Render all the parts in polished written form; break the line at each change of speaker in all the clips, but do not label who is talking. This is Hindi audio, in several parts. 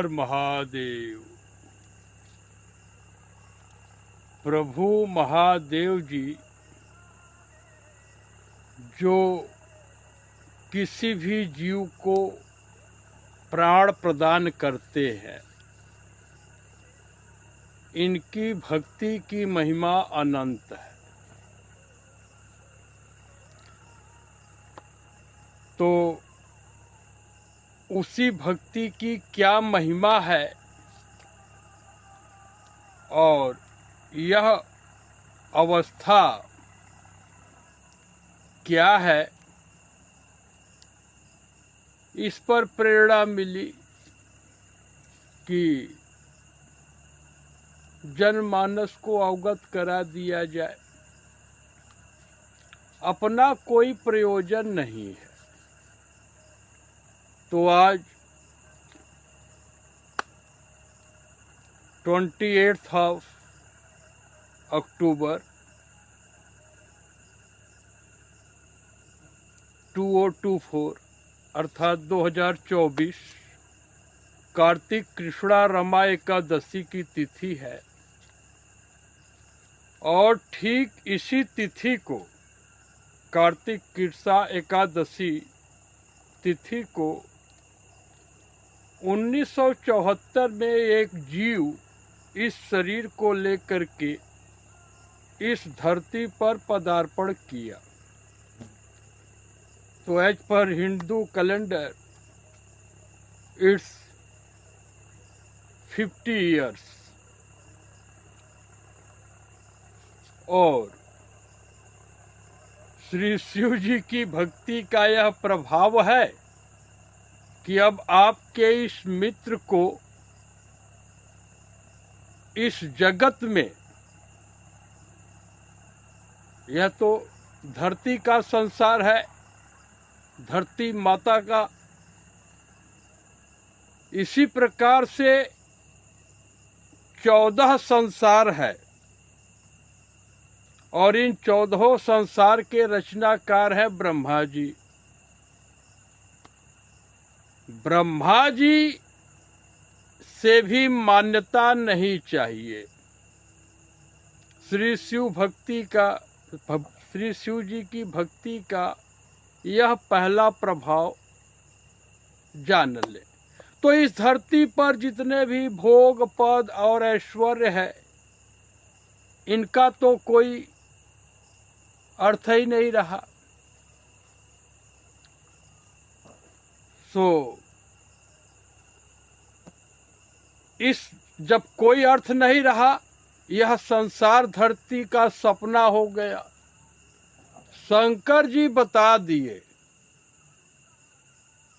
हर महादेव। प्रभु महादेव जी जो किसी भी जीव को प्राण प्रदान करते हैं, इनकी भक्ति की महिमा अनंत है। तो उसी भक्ति की क्या महिमा है और यह अवस्था क्या है, इस पर प्रेरणा मिली कि जनमानस को अवगत करा दिया जाए। अपना कोई प्रयोजन नहीं है। तो आज 28 अक्टूबर 2024 अर्थात 2024 कार्तिक कृष्णा रमा एकादशी की तिथि है। और ठीक इसी तिथि को, कार्तिक कृष्णा एकादशी तिथि को 1974 में एक जीव इस शरीर को लेकर के इस धरती पर पदार्पण किया। तो as per Hindu calendar it's 50 years. और श्री शिव जी की भक्ति का यह प्रभाव है कि अब आपके इस मित्र को इस जगत में, यह तो धरती का संसार है, धरती माता का, इसी प्रकार से 14 संसार है और इन 14 संसार के रचनाकार है ब्रह्मा जी। ब्रह्मा जी से भी मान्यता नहीं चाहिए। श्री शिव जी की भक्ति का यह पहला प्रभाव जान ले। तो इस धरती पर जितने भी भोग पद और ऐश्वर्य है, इनका तो कोई अर्थ ही नहीं रहा। जब कोई अर्थ नहीं रहा, यह संसार धरती का सपना हो गया। शंकर जी बता दिए।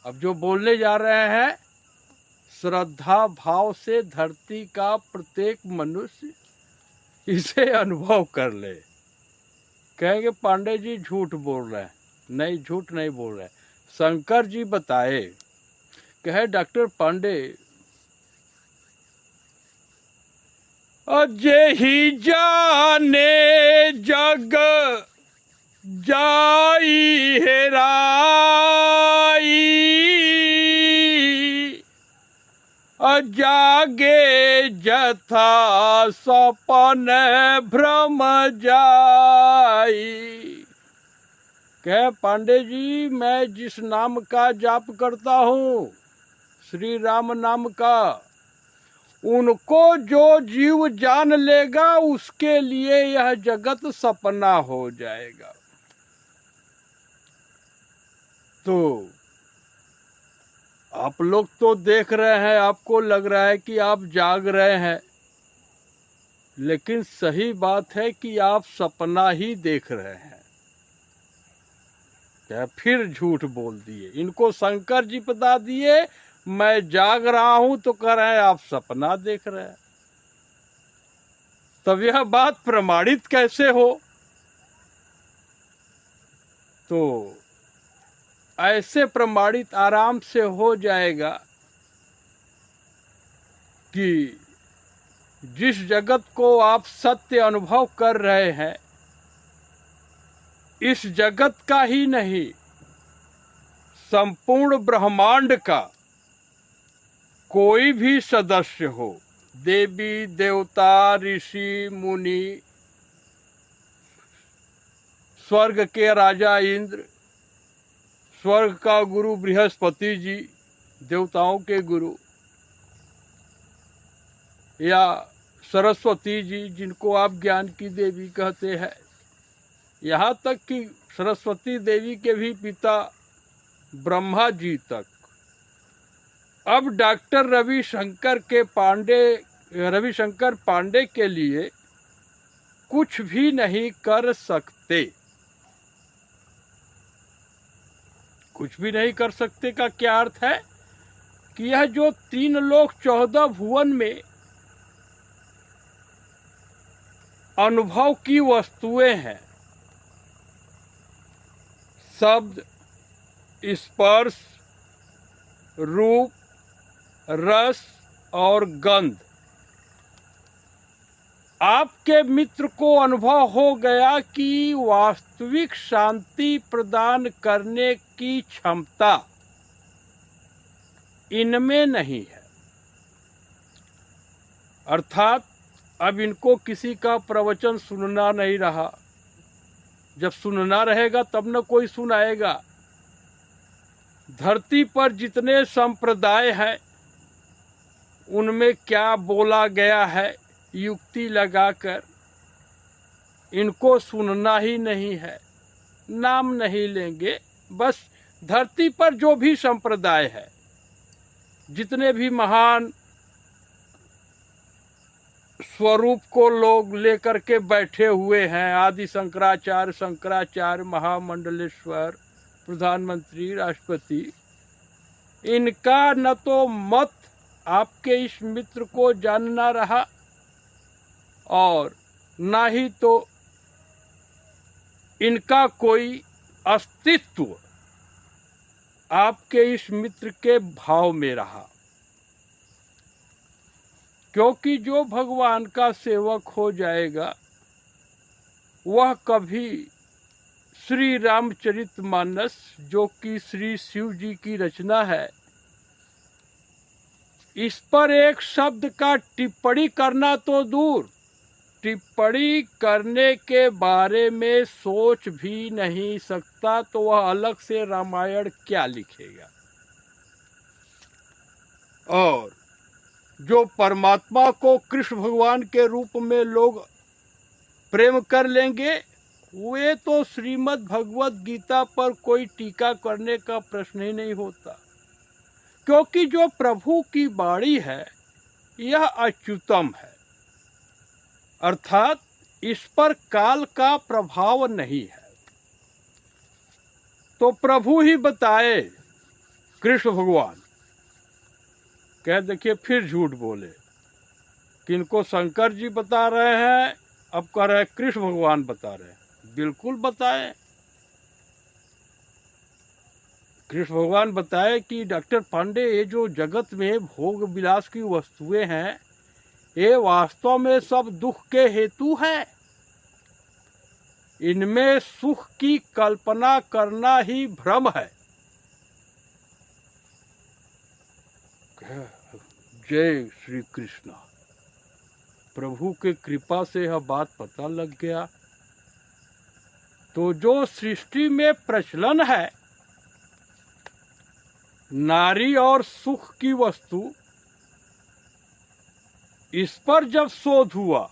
अब जो बोलने जा रहे हैं, श्रद्धा भाव से धरती का प्रत्येक मनुष्य इसे अनुभव कर ले। कहेंगे पांडे जी झूठ बोल रहे हैं। नहीं, झूठ नहीं बोल रहे। शंकर जी बताए, कहे डॉक्टर पांडे, अजय ही जाने जग जाई हेराई, जागे जथा सपन भ्रम जाई। कह पांडे जी, मैं जिस नाम का जाप करता हूँ, श्री राम नाम का, उनको जो जीव जान लेगा उसके लिए यह जगत सपना हो जाएगा। तो आप लोग तो देख रहे हैं, आपको लग रहा है कि आप जाग रहे हैं, लेकिन सही बात है कि आप सपना ही देख रहे हैं। क्या फिर झूठ बोल दिए? इनको शंकर जी बता दिए मैं जाग रहा हूं, तो कह रहे हैं आप सपना देख रहे हैं। तब यह बात प्रमाणित कैसे हो? तो ऐसे प्रमाणित आराम से हो जाएगा कि जिस जगत को आप सत्य अनुभव कर रहे हैं, इस जगत का ही नहीं, संपूर्ण ब्रह्मांड का कोई भी सदस्य हो, देवी देवता ऋषि मुनि, स्वर्ग के राजा इंद्र, स्वर्ग का गुरु बृहस्पति जी, देवताओं के गुरु, या सरस्वती जी जिनको आप ज्ञान की देवी कहते हैं, यहाँ तक कि सरस्वती देवी के भी पिता ब्रह्मा जी तक अब डॉक्टर रविशंकर पांडे के लिए कुछ भी नहीं कर सकते। कुछ भी नहीं कर सकते का क्या अर्थ है कि यह जो 3 लोक 14 भुवन में अनुभव की वस्तुएं हैं, शब्द, स्पर्श, रूप, रस और गंध, आपके मित्र को अनुभव हो गया कि वास्तविक शांति प्रदान करने की क्षमता इनमें नहीं है। अर्थात अब इनको किसी का प्रवचन सुनना नहीं रहा। जब सुनना रहेगा तब न कोई सुनाएगा। धरती पर जितने संप्रदाय हैं उनमें क्या बोला गया है युक्ति लगाकर, इनको सुनना ही नहीं है, नाम नहीं लेंगे। बस धरती पर जो भी संप्रदाय है, जितने भी महान स्वरूप को लोग लेकर के बैठे हुए हैं, आदि शंकराचार्य, महामंडलेश्वर, प्रधानमंत्री, राष्ट्रपति, इनका न तो मत आपके इस मित्र को जानना रहा और ना ही तो इनका कोई अस्तित्व आपके इस मित्र के भाव में रहा। क्योंकि जो भगवान का सेवक हो जाएगा वह कभी श्री रामचरितमानस, जो कि श्री शिव जी की रचना है, इस पर एक शब्द का टिप्पणी करना तो दूर, टिप्पणी करने के बारे में सोच भी नहीं सकता, तो वह अलग से रामायण क्या लिखेगा। और जो परमात्मा को कृष्ण भगवान के रूप में लोग प्रेम कर लेंगे, वे तो श्रीमद् भगवत गीता पर कोई टीका करने का प्रश्न ही नहीं होता। क्योंकि जो प्रभु की वाणी है यह अच्युतम है, अर्थात इस पर काल का प्रभाव नहीं है। तो प्रभु ही बताए, कृष्ण भगवान कह, देखिए फिर झूठ बोले, किनको शंकर जी बता रहे हैं, अब कह रहे हैं कृष्ण भगवान बता रहे हैं। बिल्कुल बताए, कृष्ण भगवान बताए कि डॉक्टर पांडे, ये जो जगत में भोग विलास की वस्तुएं हैं, ये वास्तव में सब दुख के हेतु हैं। इनमें सुख की कल्पना करना ही भ्रम है। जय श्री कृष्ण। प्रभु के कृपा से यह बात पता लग गया। तो जो सृष्टि में प्रचलन है, नारी और सुख की वस्तु, इस पर जब शोध हुआ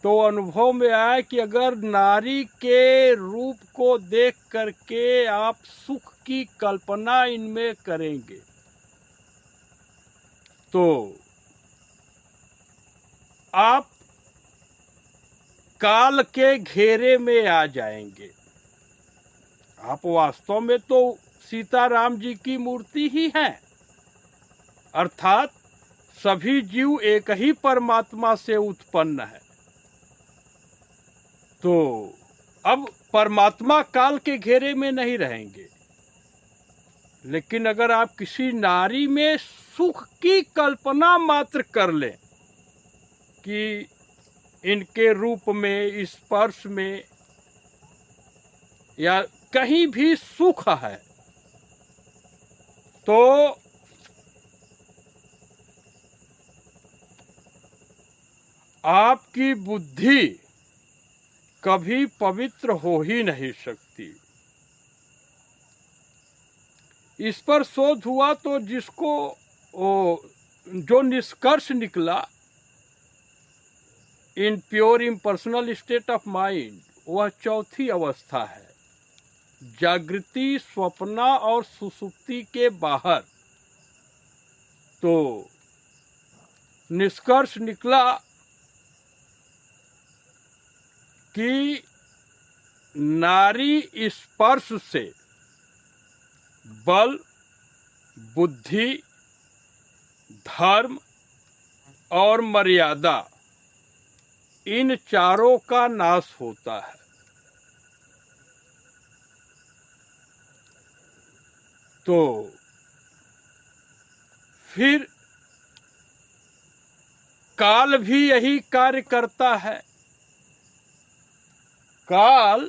तो अनुभव में आया कि अगर नारी के रूप को देख करके आप सुख की कल्पना इनमें करेंगे तो आप काल के घेरे में आ जाएंगे। आप वास्तव में तो सीताराम जी की मूर्ति ही हैं, अर्थात सभी जीव एक ही परमात्मा से उत्पन्न है। तो अब परमात्मा काल के घेरे में नहीं रहेंगे। लेकिन अगर आप किसी नारी में सुख की कल्पना मात्र कर लें कि इनके रूप में, स्पर्श में या कहीं भी सुख है, तो आपकी बुद्धि कभी पवित्र हो ही नहीं सकती। इस पर शोध हुआ तो जिसको जो निष्कर्ष निकला, in pure impersonal state of mind, वह चौथी अवस्था है, जागृति, स्वप्ना और सुसुप्ति के बाहर। तो निष्कर्ष निकला कि नारी स्पर्श से बल, बुद्धि, धर्म और मर्यादा, इन चारों का नाश होता है। तो फिर काल भी यही कार्य करता है। काल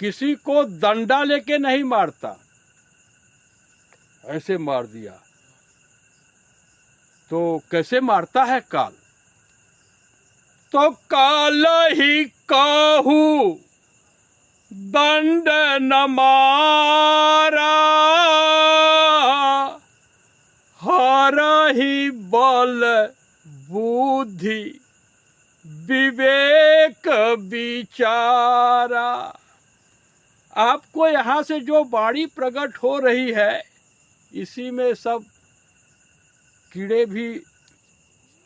किसी को डंडा लेके नहीं मारता, ऐसे मार दिया। तो कैसे मारता है काल? तो काल ही काहू दंड न मारा, हर ही बल बुद्धि विवेक विचारा। आपको यहाँ से जो वाणी प्रकट हो रही है, इसी में सब कीड़े भी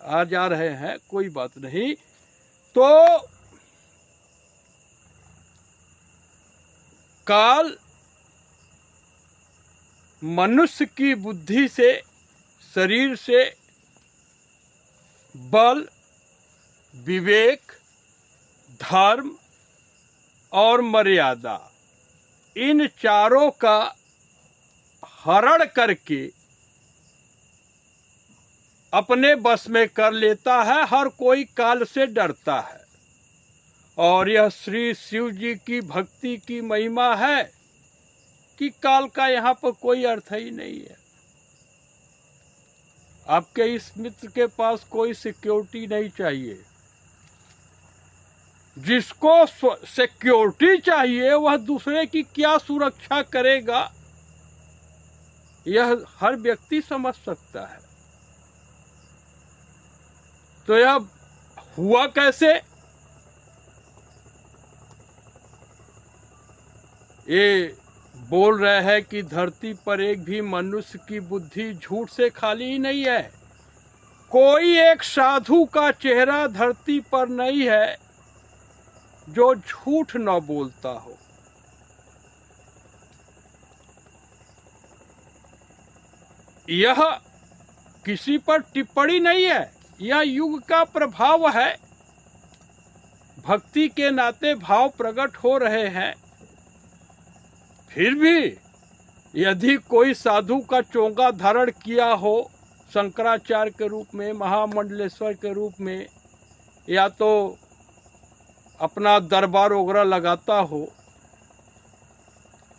आ जा रहे हैं, कोई बात नहीं। तो काल मनुष्य की बुद्धि से, शरीर से बल, विवेक, धर्म और मर्यादा, इन चारों का हरण करके अपने बस में कर लेता है। हर कोई काल से डरता है, और यह श्री शिव जी की भक्ति की महिमा है कि काल का यहाँ पर कोई अर्थ ही नहीं है। आपके इस मित्र के पास कोई सिक्योरिटी नहीं चाहिए। जिसको सिक्योरिटी चाहिए वह दूसरे की क्या सुरक्षा करेगा, यह हर व्यक्ति समझ सकता है। तो यह हुआ कैसे? ये बोल रहे हैं कि धरती पर एक भी मनुष्य की बुद्धि झूठ से खाली ही नहीं है। कोई एक साधु का चेहरा धरती पर नहीं है जो झूठ न बोलता हो। यह किसी पर टिप्पणी नहीं है, यह युग का प्रभाव है। भक्ति के नाते भाव प्रकट हो रहे हैं। फिर भी यदि कोई साधु का चोंगा धारण किया हो, शंकराचार्य के रूप में, महामंडलेश्वर के रूप में, या तो अपना दरबार वगैरह लगाता हो,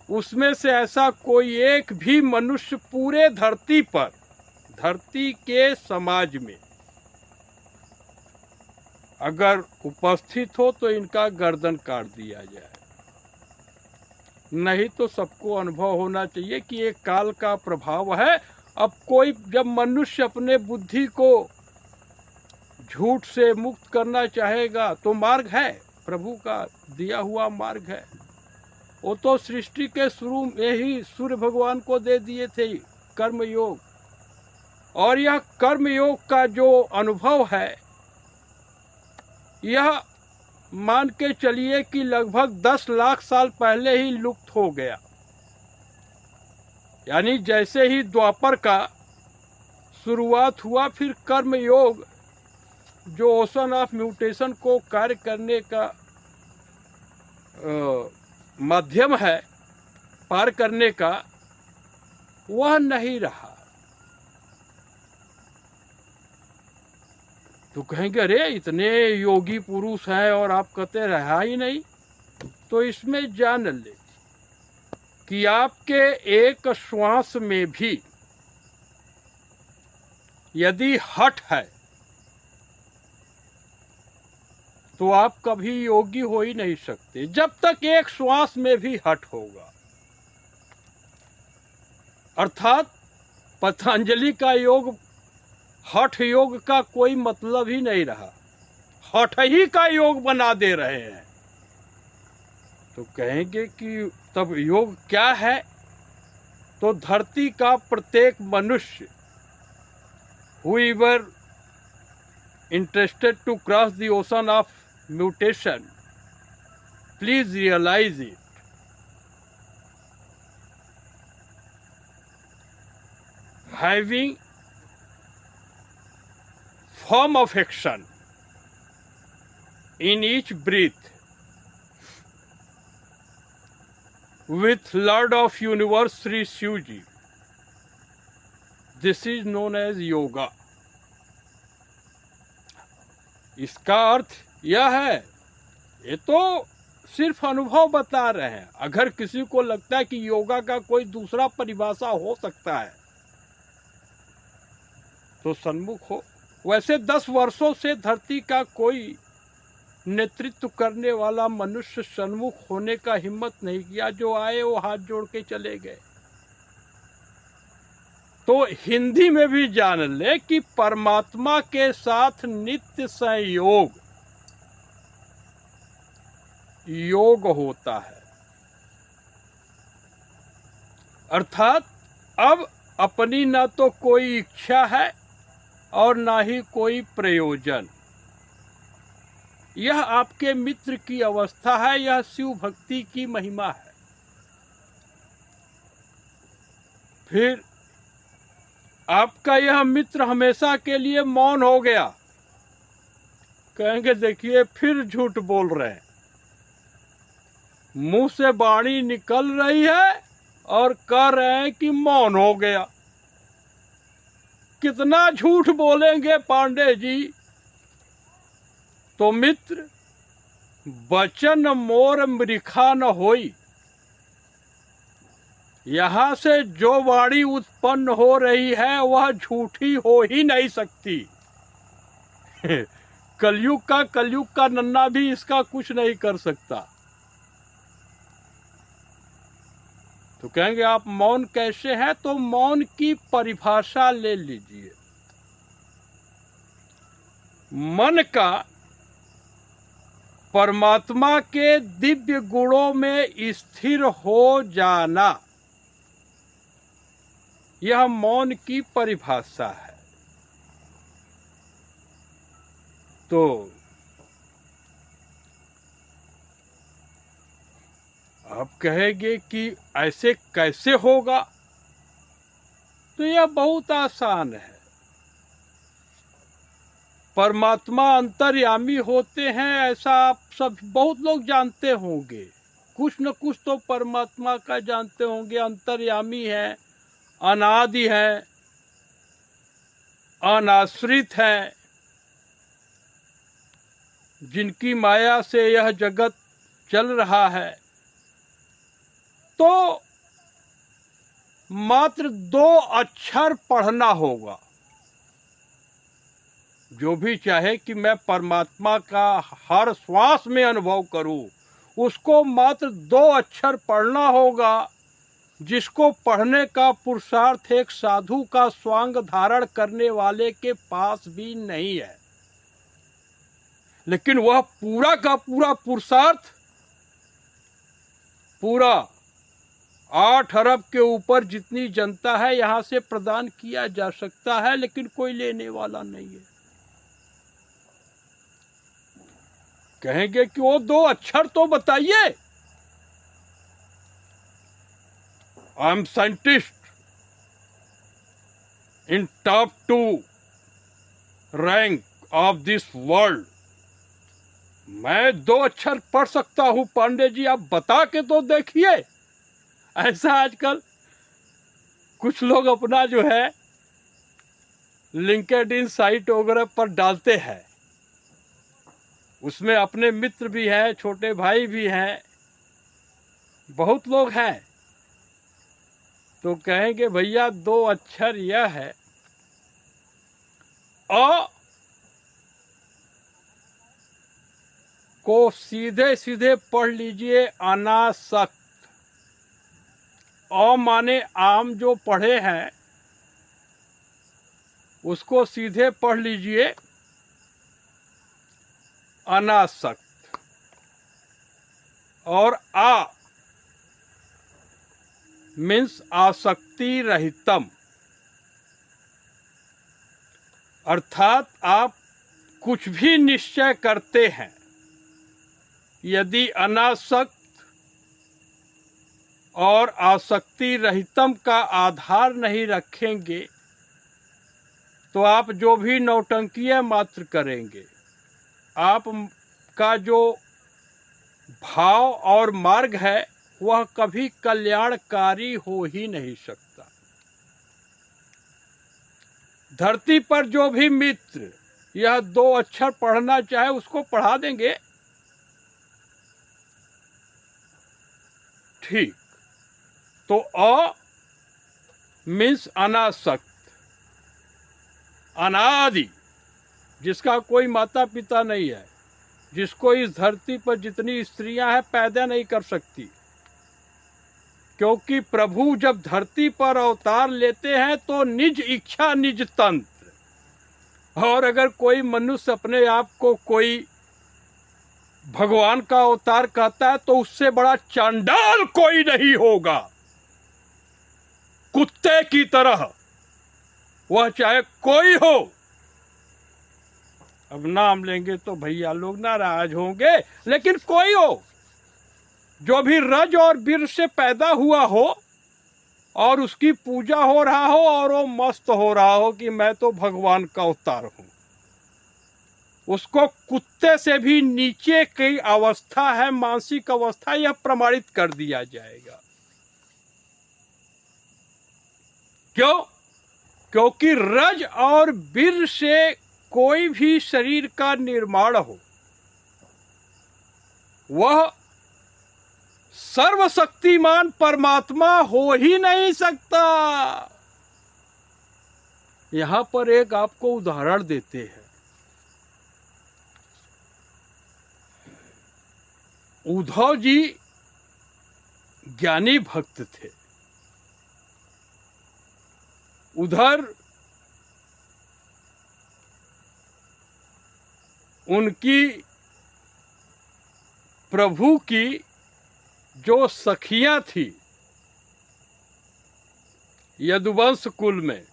उसमें से ऐसा कोई एक भी मनुष्य पूरे धरती पर, धरती के समाज में अगर उपस्थित हो तो इनका गर्दन काट दिया जाए। नहीं तो सबको अनुभव होना चाहिए कि ये काल का प्रभाव है। अब कोई जब मनुष्य अपने बुद्धि को झूठ से मुक्त करना चाहेगा तो मार्ग है, प्रभु का दिया हुआ मार्ग है। वो तो सृष्टि के शुरू में ही सूर्य भगवान को दे दिए थे कर्म योग, और यह कर्म योग का जो अनुभव है, यह मान के चलिए कि लगभग 10 लाख साल पहले ही लुप्त हो गया। यानी जैसे ही द्वापर का शुरुआत हुआ, फिर कर्म योग जो ओशन ऑफ म्यूटेशन को कार्य करने का माध्यम है, पार करने का, वह नहीं रहा। तो कहेंगे अरे इतने योगी पुरुष हैं और आप कहते रहा ही नहीं। तो इसमें जान ले कि आपके एक श्वास में भी यदि हठ है तो आप कभी योगी हो ही नहीं सकते जब तक एक श्वास में भी हठ होगा। अर्थात पतंजलि का योग हठ योग का कोई मतलब ही नहीं रहा, हठ ही का योग बना दे रहे हैं। तो कहेंगे कि तब योग क्या है? तो धरती का प्रत्येक मनुष्य whoever interested to cross the ocean of mutation, please realize it. Having form of action in each breath with Lord of Universe Sri Shivji. This is known as yoga. इसका अर्थ यह है, ये तो सिर्फ अनुभव बता रहे हैं। अगर किसी को लगता है कि योगा का कोई दूसरा परिभाषा हो सकता है तो सन्मुख हो। वैसे 10 वर्षों से धरती का कोई नेतृत्व करने वाला मनुष्य सन्मुख होने का हिम्मत नहीं किया, जो आए वो हाथ जोड़ के चले गए। तो हिंदी में भी जान ले कि परमात्मा के साथ नित्य संयोग योग होता है। अर्थात अब अपनी ना तो कोई इच्छा है और ना ही कोई प्रयोजन। यह आपके मित्र की अवस्था है, यह शिव भक्ति की महिमा है। फिर आपका यह मित्र हमेशा के लिए मौन हो गया। कहेंगे देखिए फिर झूठ बोल रहे हैं, मुंह से वाणी निकल रही है और कह रहे हैं कि मौन हो गया। कितना झूठ बोलेंगे पांडे जी? तो मित्र, वचन मोर मृखा न होई। यहां से जो वाणी उत्पन्न हो रही है वह झूठी हो ही नहीं सकती। कलयुग का नन्ना भी इसका कुछ नहीं कर सकता। तो कहेंगे आप मौन कैसे है? तो मौन की परिभाषा ले लीजिए। मन का परमात्मा के दिव्य गुणों में स्थिर हो जाना, यह मौन की परिभाषा है। तो आप कहेंगे कि ऐसे कैसे होगा? तो यह बहुत आसान है। परमात्मा अंतर्यामी होते हैं, ऐसा आप सब बहुत लोग जानते होंगे। कुछ न कुछ तो परमात्मा का जानते होंगे। अंतर्यामी है, अनादि है, अनाश्रित है, जिनकी माया से यह जगत चल रहा है। तो मात्र 2 अक्षर पढ़ना होगा। जो भी चाहे कि मैं परमात्मा का हर श्वास में अनुभव करूं, उसको मात्र 2 अक्षर पढ़ना होगा, जिसको पढ़ने का पुरुषार्थ एक साधु का स्वांग धारण करने वाले के पास भी नहीं है। लेकिन वह पूरा का पूरा पुरुषार्थ पूरा 8 अरब के ऊपर जितनी जनता है यहां से प्रदान किया जा सकता है, लेकिन कोई लेने वाला नहीं है। कहेंगे कि वो 2 अक्षर तो बताइए। I am scientist in top 2 rank of this world. मैं 2 अक्षर पढ़ सकता हूं पांडे जी, आप बता के तो देखिए। ऐसा आजकल कुछ लोग अपना जो है लिंक्डइन साइट वगैरह पर डालते हैं। उसमें अपने मित्र भी हैं, छोटे भाई भी हैं, बहुत लोग हैं। तो कहेंगे भैया 2 अक्षर यह है, अ को सीधे सीधे पढ़ लीजिए, अनासक्त। अ माने आम जो पढ़े हैं उसको सीधे पढ़ लीजिए, अनासक्त। और आ मीन्स आसक्ति रहितम, अर्थात आप कुछ भी निश्चय करते हैं, यदि अनासक्त और आसक्ति रहितम का आधार नहीं रखेंगे तो आप जो भी नौटंकीय मात्र करेंगे, आपका जो भाव और मार्ग है वह कभी कल्याणकारी हो ही नहीं सकता। धरती पर जो भी मित्र यह 2 अक्षर पढ़ना चाहे उसको पढ़ा देंगे, ठीक। तो अ मीन्स अनासक्त, अनादि, जिसका कोई माता पिता नहीं है, जिसको इस धरती पर जितनी स्त्रियां हैं पैदा नहीं कर सकती, क्योंकि प्रभु जब धरती पर अवतार लेते हैं तो निज इच्छा निज तंत्र। और अगर कोई मनुष्य अपने आप को कोई भगवान का अवतार कहता है तो उससे बड़ा चांडाल कोई नहीं होगा। कुत्ते की तरह, वह चाहे कोई हो। अब नाम लेंगे तो भैया लोग नाराज होंगे, लेकिन कोई हो जो भी रज और वीर से पैदा हुआ हो और उसकी पूजा हो रहा हो और वो मस्त हो रहा हो कि मैं तो भगवान का अवतार हूं, उसको कुत्ते से भी नीचे की अवस्था है, मानसिक अवस्था, यह प्रमाणित कर दिया जाएगा। क्यों? क्योंकि रज और वीर से कोई भी शरीर का निर्माण हो वह सर्वशक्तिमान परमात्मा हो ही नहीं सकता। यहां पर एक आपको उदाहरण देते हैं। उद्धव जी ज्ञानी भक्त थे। उधर उनकी प्रभु की जो सखियां थी यदुवंश कुल में,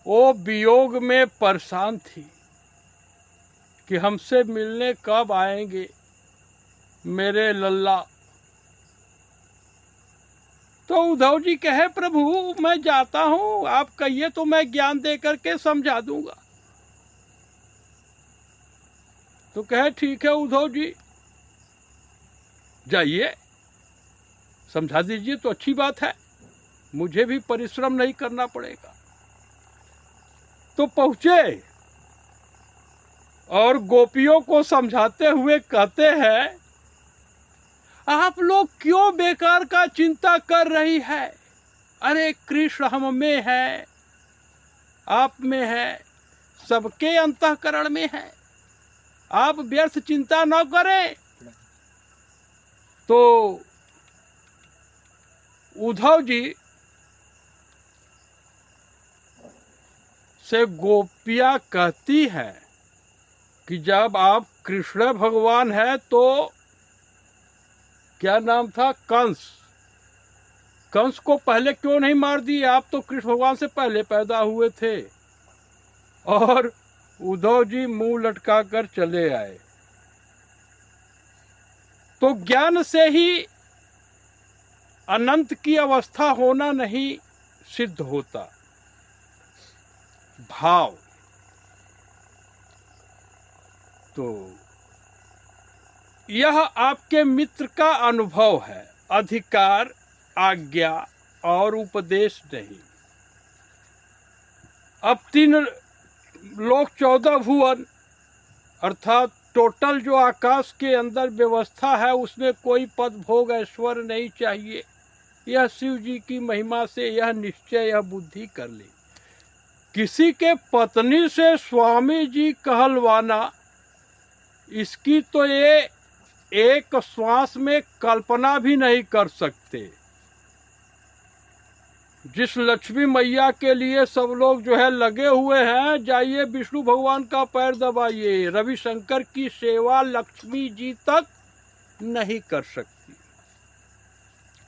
वो वियोग में परेशान थी कि हमसे मिलने कब आएंगे मेरे लल्ला। तो उद्धव जी कहे, प्रभु मैं जाता हूं, आप कहिए तो मैं ज्ञान दे करके समझा दूंगा। तो कहे ठीक है उद्धव जी, जाइए समझा दीजिए तो अच्छी बात है, मुझे भी परिश्रम नहीं करना पड़ेगा। तो पहुंचे और गोपियों को समझाते हुए कहते हैं, आप लोग क्यों बेकार का चिंता कर रही है? अरे कृष्ण हम में है, आप में है, सबके अंतःकरण में है, आप व्यर्थ चिंता न करें। तो उद्धव जी से गोपियां कहती हैं कि जब आप कृष्ण भगवान है तो क्या नाम था, कंस, कंस को पहले क्यों नहीं मार दिए? आप तो कृष्ण भगवान से पहले पैदा हुए थे। और उद्धव जी मुंह लटका कर चले आए। तो ज्ञान से ही अनंत की अवस्था होना नहीं सिद्ध होता, भाव। तो यह आपके मित्र का अनुभव है, अधिकार, आज्ञा और उपदेश नहीं। अब 3 लोक 14 भुवन अर्थात टोटल जो आकाश के अंदर व्यवस्था है उसमें कोई पद भोग ऐश्वर्य नहीं चाहिए। यह शिव जी की महिमा से यह निश्चय, यह बुद्धि कर ली। किसी के पत्नी से स्वामी जी कहलवाना इसकी तो ये एक श्वास में कल्पना भी नहीं कर सकते। जिस लक्ष्मी मैया के लिए सब लोग जो है लगे हुए हैं, जाइए विष्णु भगवान का पैर दबाइए, रविशंकर की सेवा लक्ष्मी जी तक नहीं कर सकती।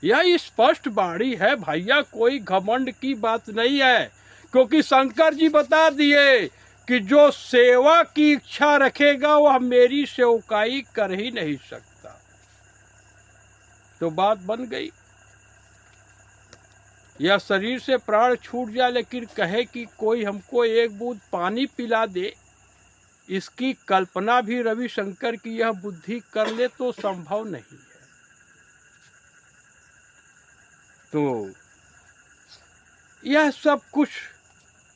यह स्पष्ट वाणी है भैया, कोई घमंड की बात नहीं है, क्योंकि शंकर जी बता दिए कि जो सेवा की इच्छा रखेगा वह मेरी सेवकाई कर ही नहीं सकता। तो बात बन गई। या शरीर से प्राण छूट जाए लेकिन कहे कि कोई हमको एक बूंद पानी पिला दे, इसकी कल्पना भी रविशंकर की यह बुद्धि कर ले तो संभव नहीं है। तो यह सब कुछ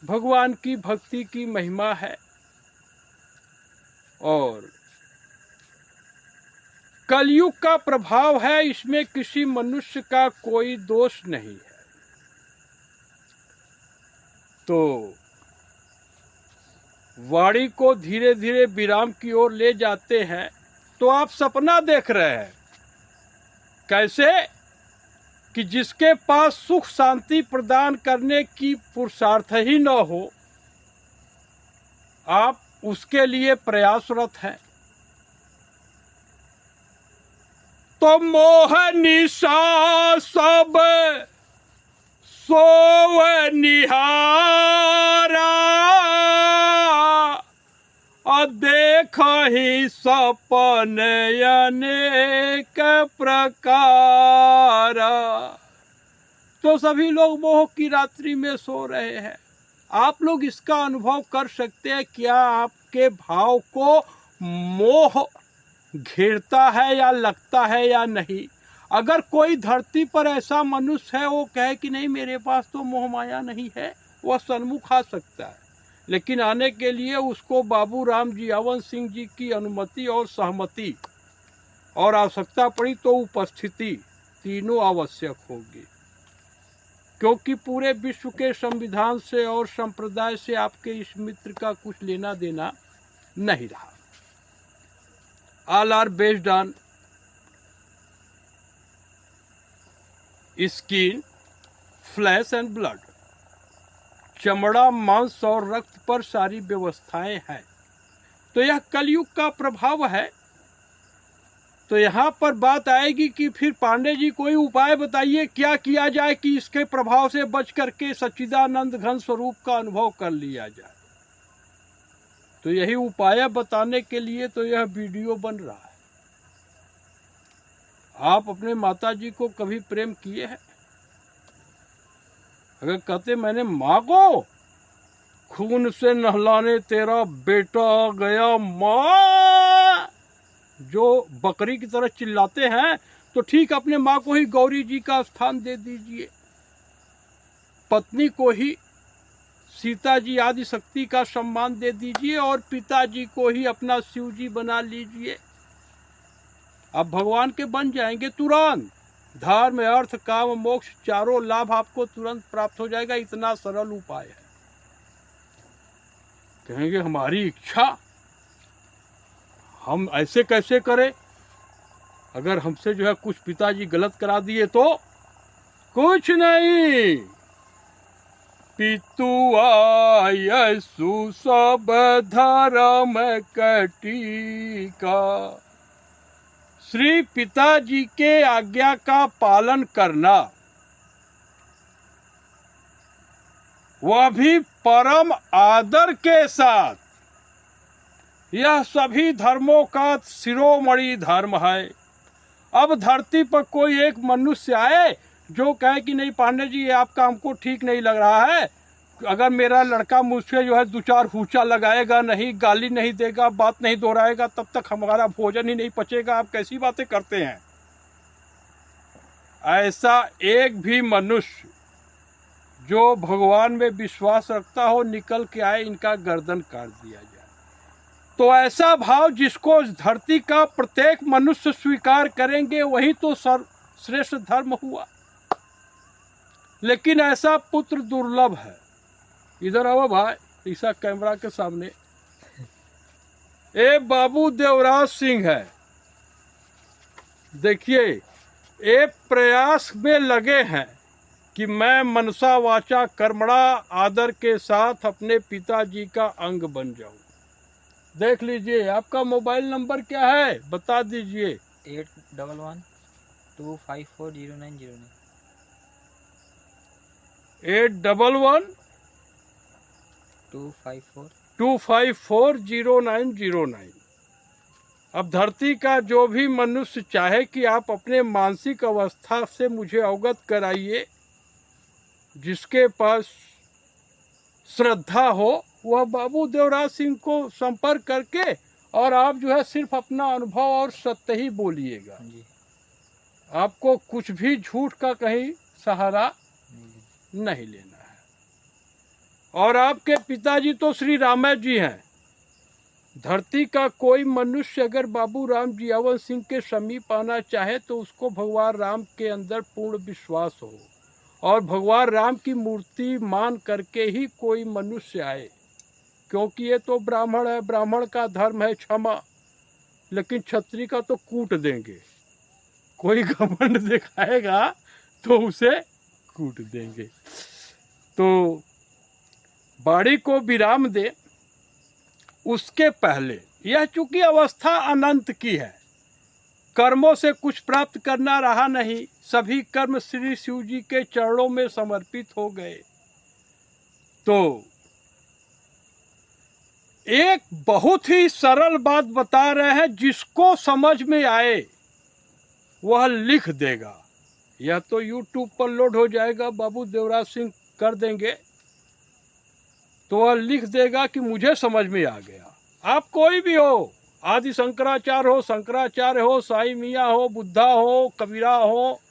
भगवान की भक्ति की महिमा है और कलयुग का प्रभाव है, इसमें किसी मनुष्य का कोई दोष नहीं है। तो वाणी को धीरे धीरे विराम की ओर ले जाते हैं। तो आप सपना देख रहे हैं कैसे कि जिसके पास सुख शांति प्रदान करने की पुरुषार्थ ही न हो, आप उसके लिए प्रयासरत हैं। तो मोह निशा सब सोव निहारा, देख ही सपन अनेक प्रकार। तो सभी लोग मोह की रात्रि में सो रहे हैं। आप लोग इसका अनुभव कर सकते हैं, क्या आपके भाव को मोह घेरता है या लगता है या नहीं। अगर कोई धरती पर ऐसा मनुष्य है वो कहे कि नहीं मेरे पास तो मोह माया नहीं है, वह सन्मुख आ सकता है, लेकिन आने के लिए उसको बाबू राम जी अवन सिंह जी की अनुमति और सहमति और आवश्यकता पड़ी तो उपस्थिति तीनों आवश्यक होगी, क्योंकि पूरे विश्व के संविधान से और संप्रदाय से आपके इस मित्र का कुछ लेना देना नहीं रहा। All are based on skin, flesh and blood. चमड़ा, मांस और रक्त पर सारी व्यवस्थाएं हैं। तो यह कलयुग का प्रभाव है। तो यहाँ पर बात आएगी कि फिर पांडे जी कोई उपाय बताइए, क्या किया जाए कि इसके प्रभाव से बच करके सच्चिदानंद घन स्वरूप का अनुभव कर लिया जाए। तो यही उपाय बताने के लिए तो यह वीडियो बन रहा है। आप अपने माता जी को कभी प्रेम किए हैं? अगर कहते मैंने माँ को खून से नहलाने तेरा बेटा गया माँ, जो बकरी की तरह चिल्लाते हैं, तो ठीक अपने माँ को ही गौरी जी का स्थान दे दीजिए, पत्नी को ही सीता जी आदि शक्ति का सम्मान दे दीजिए और पिताजी को ही अपना शिव जी बना लीजिए। अब भगवान के बन जाएंगे तुरंत। धर्म, अर्थ, काम, मोक्ष चारों लाभ आपको तुरंत प्राप्त हो जाएगा। इतना सरल उपाय है। कहेंगे हमारी इच्छा, हम ऐसे कैसे करें? अगर हमसे जो है कुछ पिताजी गलत करा दिए तो कुछ नहीं, पितुआ यसु सब धर्म कटीका। श्री पिताजी के आज्ञा का पालन करना, वह भी परम आदर के साथ, यह सभी धर्मों का शिरोमणि धर्म है। अब धरती पर कोई एक मनुष्य आए जो कहे कि नहीं पांडे जी ये आपका हमको ठीक नहीं लग रहा है, अगर मेरा लड़का मुझसे जो है दो चार हुचा लगाएगा नहीं, गाली नहीं देगा, बात नहीं दोहराएगा, तब तक हमारा भोजन ही नहीं पचेगा, आप कैसी बातें करते हैं। ऐसा एक भी मनुष्य जो भगवान में विश्वास रखता हो निकल के आए, इनका गर्दन काट दिया जाए। तो ऐसा भाव जिसको धरती का प्रत्येक मनुष्य स्वीकार करेंगे वही तो श्रेष्ठ धर्म हुआ। लेकिन ऐसा पुत्र दुर्लभ है। इधर आओ भाई, ईसा कैमरा के सामने। ये बाबू देवराज सिंह है। देखिए, ये प्रयास में लगे हैं कि मैं मनसा वाचा कर्मणा आदर के साथ अपने पिताजी का अंग बन जाऊं। देख लीजिए, आपका मोबाइल नंबर क्या है, बता दीजिए।
811-254-0909।
811-254-0909। अब धरती का जो भी मनुष्य चाहे कि आप अपने मानसिक अवस्था से मुझे अवगत कराइए, जिसके पास श्रद्धा हो वह बाबू देवराज सिंह को संपर्क करके, और आप जो है सिर्फ अपना अनुभव और सत्य ही बोलिएगा। आपको कुछ भी झूठ का कहीं सहारा नहीं लेना है। और आपके पिताजी तो श्री राम जी हैं। धरती का कोई मनुष्य अगर बाबू राम जियावन सिंह के समीप आना चाहे तो उसको भगवान राम के अंदर पूर्ण विश्वास हो, और भगवान राम की मूर्ति मान करके ही कोई मनुष्य आए, क्योंकि ये तो ब्राह्मण है, ब्राह्मण का धर्म है क्षमा, लेकिन क्षत्रिय का तो कूट देंगे। कोई घमंड दिखाएगा तो उसे कूट देंगे। तो बाड़ी को विराम दे, उसके पहले यह चूंकि अवस्था अनंत की है, कर्मों से कुछ प्राप्त करना रहा नहीं, सभी कर्म श्री शिव जी के चरणों में समर्पित हो गए। तो एक बहुत ही सरल बात बता रहे हैं, जिसको समझ में आए वह लिख देगा। यह तो YouTube पर लोड हो जाएगा, बाबू देवराज सिंह कर देंगे, तो वह लिख देगा कि मुझे समझ में आ गया। आप कोई भी हो, आदि शंकराचार्य हो, शंकराचार्य हो, साईं मियाँ हो, बुद्धा हो, कबीरा हो,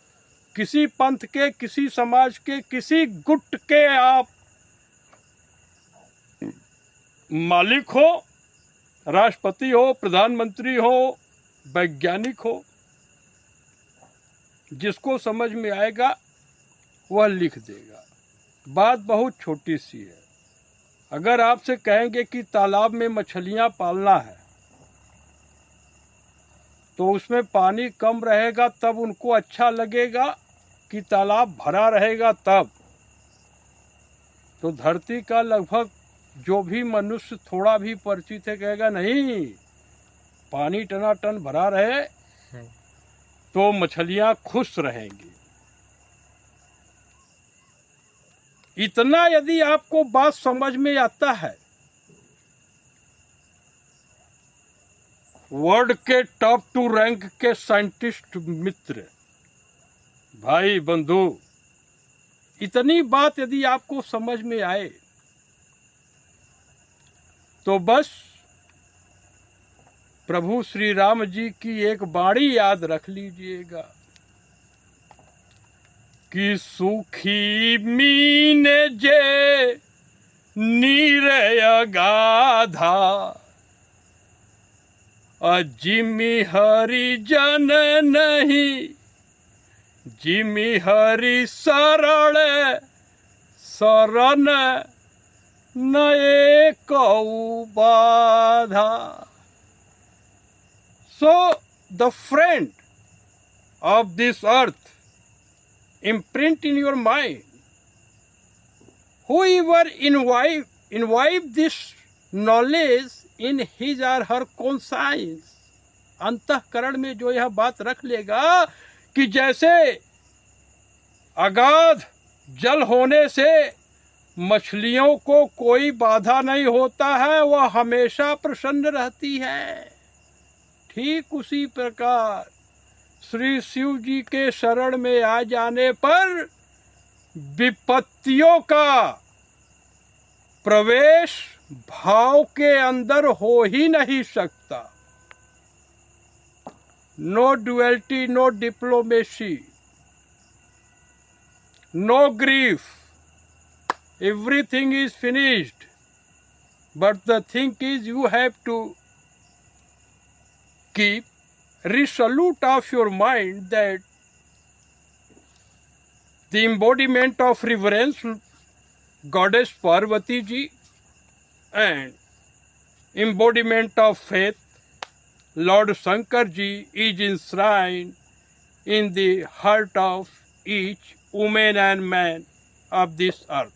किसी पंथ के, किसी समाज के, किसी गुट के आप मालिक हो, राष्ट्रपति हो, प्रधानमंत्री हो, वैज्ञानिक हो, जिसको समझ में आएगा वह लिख देगा। बात बहुत छोटी सी है। अगर आपसे कहेंगे कि तालाब में मछलियां पालना है, तो उसमें पानी कम रहेगा तब उनको अच्छा लगेगा कि तालाब भरा रहेगा तब? तो धरती का लगभग जो भी मनुष्य थोड़ा भी परिचित है कहेगा नहीं, पानी टनाटन भरा रहे तो मछलियां खुश रहेंगी। इतना यदि आपको बात समझ में आता है, वर्ल्ड के टॉप 2 रैंक के साइंटिस्ट मित्र, भाई बंधु, इतनी बात यदि आपको समझ में आए तो बस प्रभु श्री राम जी की एक वाणी याद रख लीजिएगा कि सुखी मीने जे नीर अगाधा, जिमि हरि जन नहीं, जिमि हरि शरण शरण नए कऊ बाधा। So the friend of this earth imprint in your mind, whoever imbibe this knowledge in his or her conscience, अंतःकरण में जो यह बात रख लेगा कि जैसे अगाध जल होने से मछलियों को कोई बाधा नहीं होता है, वह हमेशा प्रसन्न रहती है, ठीक उसी प्रकार श्री शिव जी के शरण में आ जाने पर विपत्तियों का प्रवेश भाव के अंदर हो ही नहीं सकता। No duality, no diplomacy, no grief, everything is finished, but the thing is you have to keep resolute of your mind that the embodiment of reverence, Goddess Parvati ji, and embodiment of faith, Lord Shankarji is enshrined in the heart of each woman and man of this earth.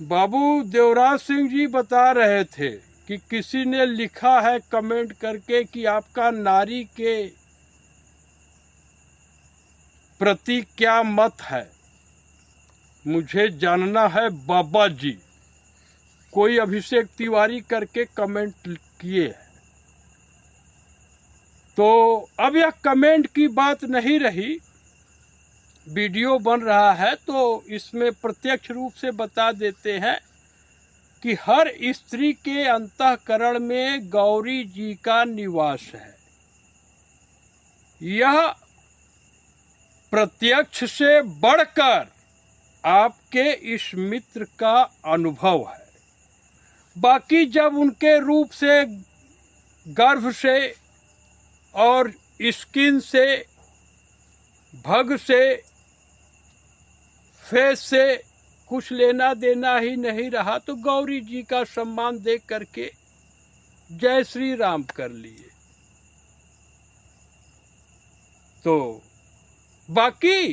बाबू देवराज सिंह जी बता रहे थे कि किसी ने लिखा है कमेंट करके कि आपका नारी के प्रति क्या मत है, मुझे जानना है बाबा जी। कोई अभिषेक तिवारी करके कमेंट किए हैं। तो अब यह कमेंट की बात नहीं रही, वीडियो बन रहा है तो इसमें प्रत्यक्ष रूप से बता देते हैं कि हर स्त्री के अंतःकरण में गौरी जी का निवास है। यह प्रत्यक्ष से बढ़कर आपके इस मित्र का अनुभव है। बाकी जब उनके रूप से, गर्भ से और स्किन से, भग से, फेस से कुछ लेना देना ही नहीं रहा तो गौरी जी का सम्मान देख करके जय श्री राम कर लिए। तो बाकी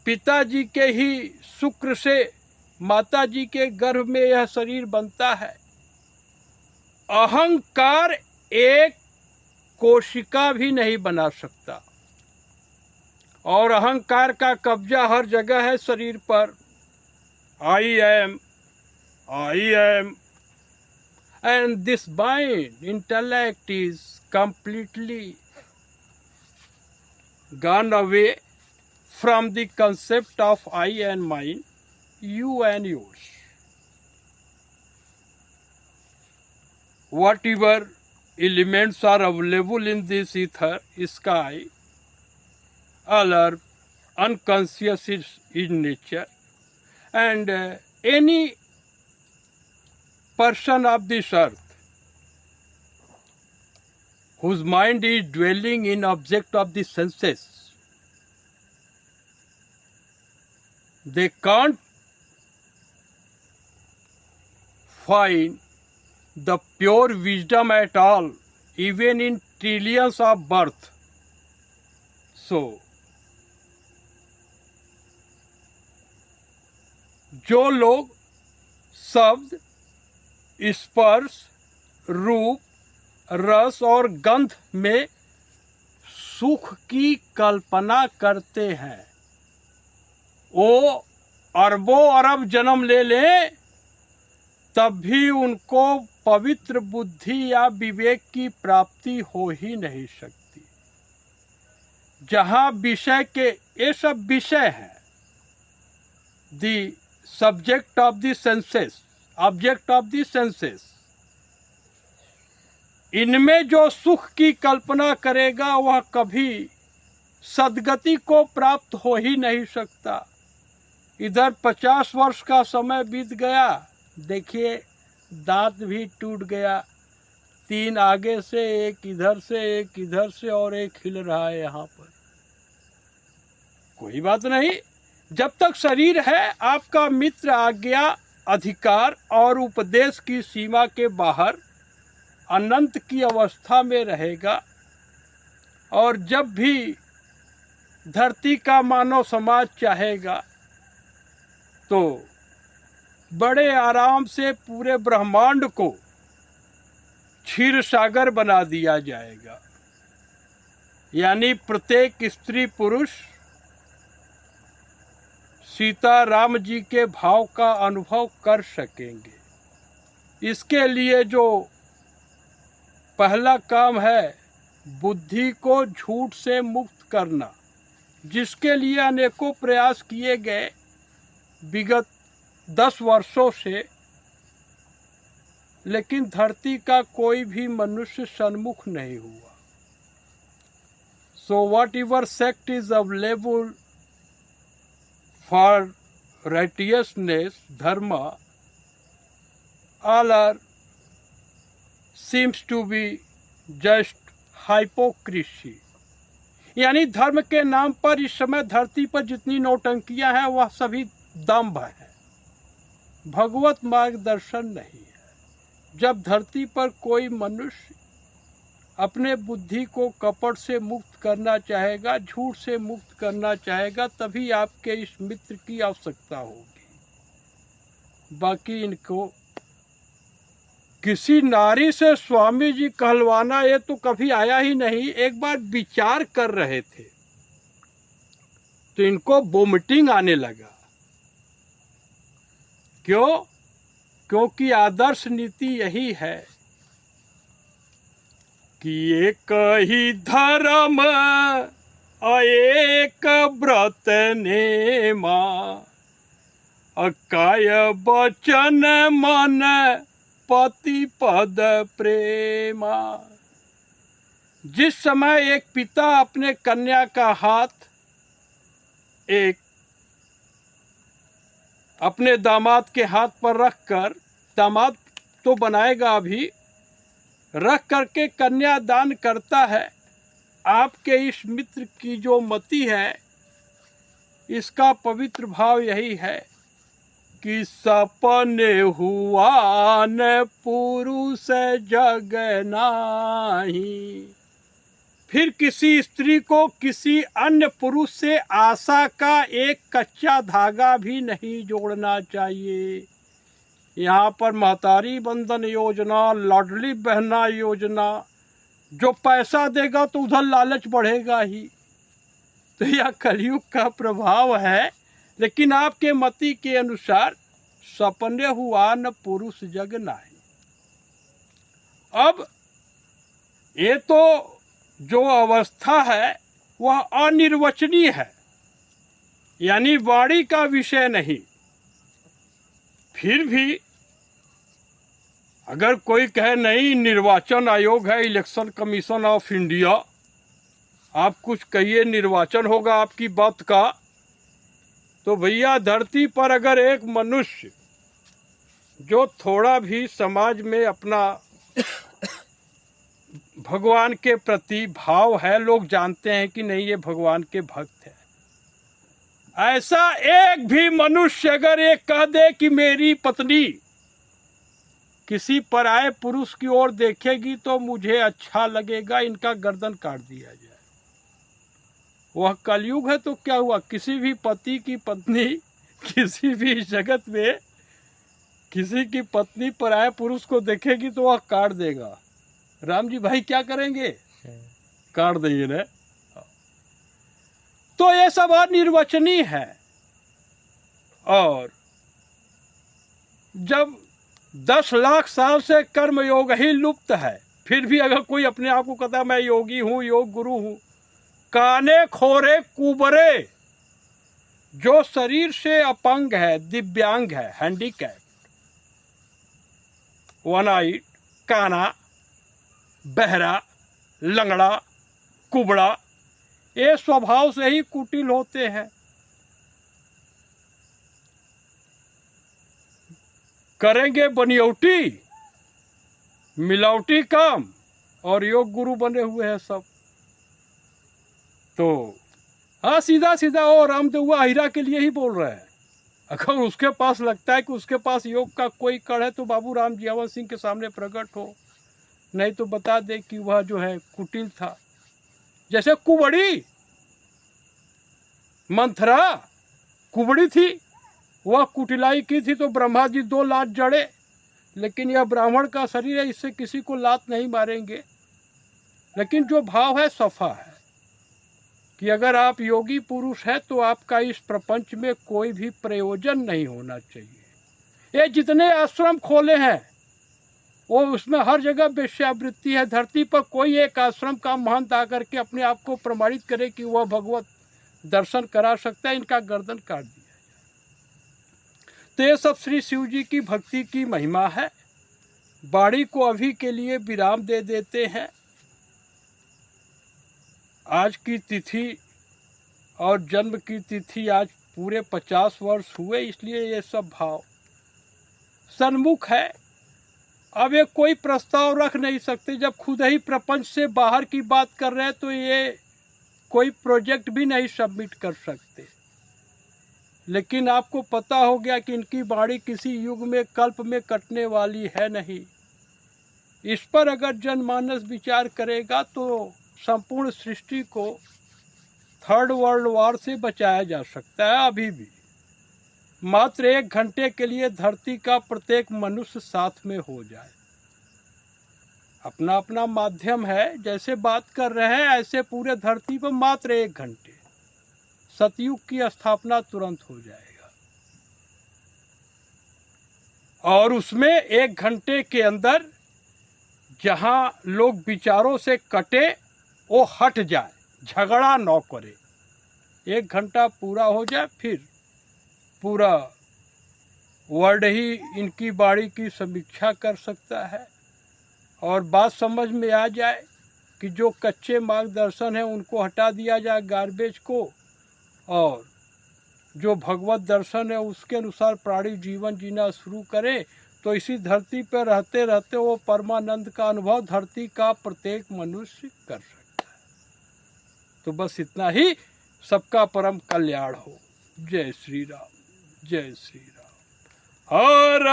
पिताजी के ही शुक्र से माता जी के गर्भ में यह शरीर बनता है। अहंकार एक कोशिका भी नहीं बना सकता और अहंकार का कब्जा हर जगह है शरीर पर। I am and this mind intellect is completely gone away from the concept of I and mind, you and yours. Whatever elements are available in this ether, sky, all are unconscious in nature, and any person of this earth whose mind is dwelling in object of the senses, they can't find the pure wisdom at all, even in trillions of birth. So, जो लोग शब्द, स्पर्श, रूप, रस और गंध में सुख की कल्पना करते हैं, वो अरबों अरब जन्म ले लें तब भी उनको पवित्र बुद्धि या विवेक की प्राप्ति हो ही नहीं सकती। जहाँ विषय के, ये सब विषय हैं, the subject of the senses, object of the senses, इनमें जो सुख की कल्पना करेगा वह कभी सद्गति को प्राप्त हो ही नहीं सकता। इधर 50 वर्ष का समय बीत गया, देखिए दांत भी टूट गया, 3 आगे से, एक इधर से, एक इधर से और एक हिल रहा है यहाँ पर। कोई बात नहीं, जब तक शरीर है आपका मित्र आज्ञा, अधिकार और उपदेश की सीमा के बाहर अनंत की अवस्था में रहेगा। और जब भी धरती का मानव समाज चाहेगा तो बड़े आराम से पूरे ब्रह्मांड को क्षीर सागर बना दिया जाएगा। यानी प्रत्येक स्त्री पुरुष सीता राम जी के भाव का अनुभव कर सकेंगे। इसके लिए जो पहला काम है, बुद्धि को झूठ से मुक्त करना, जिसके लिए अनेकों प्रयास किए गए विगत 10 वर्षों से, लेकिन धरती का कोई भी मनुष्य सन्मुख नहीं हुआ। So whatever sect is available for righteousness, dharma, all are seems to be just hypocrisy। यानी धर्म के नाम पर इस समय धरती पर जितनी नौटंकियां हैं वह सभी दंभ है। भगवत मार्गदर्शन नहीं है। जब धरती पर कोई मनुष्य अपने बुद्धि को कपट से मुक्त करना चाहेगा, झूठ से मुक्त करना चाहेगा, तभी आपके इस मित्र की आवश्यकता होगी। बाकी इनको किसी नारी से स्वामी जी कहलवाना ये तो कभी आया ही नहीं। एक बार विचार कर रहे थे तो इनको वोमिटिंग आने लगा। क्यों? क्योंकि आदर्श नीति यही है कि एक ही धर्म एक व्रत नेमा, काय वचन मन पति पद प्रेमा। जिस समय एक पिता अपने कन्या का हाथ एक अपने दामाद के हाथ पर रखकर, दामाद तो बनाएगा अभी, रख करके कन्यादान करता है, आपके इस मित्र की जो मति है, इसका पवित्र भाव यही है कि सपने हुआ न पुरुष जग नाही। फिर किसी स्त्री को किसी अन्य पुरुष से आशा का एक कच्चा धागा भी नहीं जोड़ना चाहिए। यहाँ पर महतारी बंधन योजना, लाडली बहना योजना, जो पैसा देगा तो उधर लालच बढ़ेगा ही। तो यह कलयुग का प्रभाव है। लेकिन आपके मति के अनुसार सपने हुआ न पुरुष जग नाही। अब ये तो जो अवस्था है वह अनिर्वचनीय है, यानी वाणी का विषय नहीं। फिर भी अगर कोई कहे नहीं निर्वाचन आयोग है, इलेक्शन कमीशन ऑफ इंडिया, आप कुछ कहिए निर्वाचन होगा आपकी बात का, तो भैया धरती पर अगर एक मनुष्य जो थोड़ा भी समाज में अपना भगवान के प्रति भाव है, लोग जानते हैं कि नहीं ये भगवान के भक्त है, ऐसा एक भी मनुष्य अगर ये कह दे कि मेरी पत्नी किसी पराये पुरुष की ओर देखेगी तो मुझे अच्छा लगेगा, इनका गर्दन काट दिया जाए। वह कलयुग है तो क्या हुआ? किसी भी पति की पत्नी किसी भी जगत में किसी की पत्नी पराये पुरुष को देखेगी तो वह काट देगा। राम जी भाई क्या करेंगे? काट देंगे ना। तो ये सब अनिर्वचनीय है। और जब 10 लाख साल से कर्मयोग ही लुप्त है, फिर भी अगर कोई अपने आप को कहता है मैं योगी हूँ, योग गुरु हूँ, काने खोरे कुबरे, जो शरीर से अपंग है, दिव्यांग है, हैंडीकैप, वन आइड, काना, बहरा, लंगड़ा, कुबड़ा, ये स्वभाव से ही कुटिल होते हैं। करेंगे बनियौटी, मिलावटी काम, और योग गुरु बने हुए हैं सब। तो हाँ, सीधा सीधा वो रामदेव हीरा के लिए ही बोल रहे हैं। अगर उसके पास लगता है कि उसके पास योग का कोई कड़ है तो बाबू राम जियावन सिंह के सामने प्रकट हो, नहीं तो बता दे कि वह जो है कुटिल था। जैसे कुबड़ी, मंथरा कुबड़ी थी, वह कुटिलाई की थी तो ब्रह्मा जी 2 लात जड़े, लेकिन यह ब्राह्मण का शरीर है, इससे किसी को लात नहीं मारेंगे। लेकिन जो भाव है सफा है कि अगर आप योगी पुरुष है तो आपका इस प्रपंच में कोई भी प्रयोजन नहीं होना चाहिए। ये जितने आश्रम खोले हैं वो उसमें हर जगह वेश्यावृत्ति है। धरती पर कोई एक आश्रम का महंत आकर के अपने आप को प्रमाणित करे कि वह भगवत दर्शन करा सकता है, इनका गर्दन काट दिया जाए। तो ये सब श्री शिव जी की भक्ति की महिमा है। वाणी को अभी के लिए विराम दे देते हैं। आज की तिथि और जन्म की तिथि आज पूरे 50 वर्ष हुए, इसलिए ये सब भाव सन्मुख है। अब ये कोई प्रस्ताव रख नहीं सकते। जब खुद ही प्रपंच से बाहर की बात कर रहे हैं तो ये कोई प्रोजेक्ट भी नहीं सबमिट कर सकते। लेकिन आपको पता हो गया कि इनकी वाणी किसी युग में कल्प में कटने वाली है नहीं। इस पर अगर जनमानस विचार करेगा तो संपूर्ण सृष्टि को थर्ड वर्ल्ड वॉर से बचाया जा सकता है। अभी भी मात्र 1 घंटे के लिए धरती का प्रत्येक मनुष्य साथ में हो जाए। अपना अपना माध्यम है, जैसे बात कर रहे हैं ऐसे पूरे धरती पर मात्र 1 घंटे सतयुग की स्थापना तुरंत हो जाएगा। और उसमें 1 घंटे के अंदर जहां लोग विचारों से कटे वो हट जाए, झगड़ा न करे। 1 घंटा पूरा हो जाए, फिर पूरा वर्ल्ड ही इनकी वाणी की समीक्षा कर सकता है और बात समझ में आ जाए कि जो कच्चे मार्गदर्शन है उनको हटा दिया जाए, गार्बेज को, और जो भगवत दर्शन है उसके अनुसार प्राणी जीवन जीना शुरू करे, तो इसी धरती पर रहते रहते वो परमानंद का अनुभव धरती का प्रत्येक मनुष्य कर सकता है। तो बस इतना ही। सबका परम कल्याण हो। जय श्री राम, जय श्री राम। हर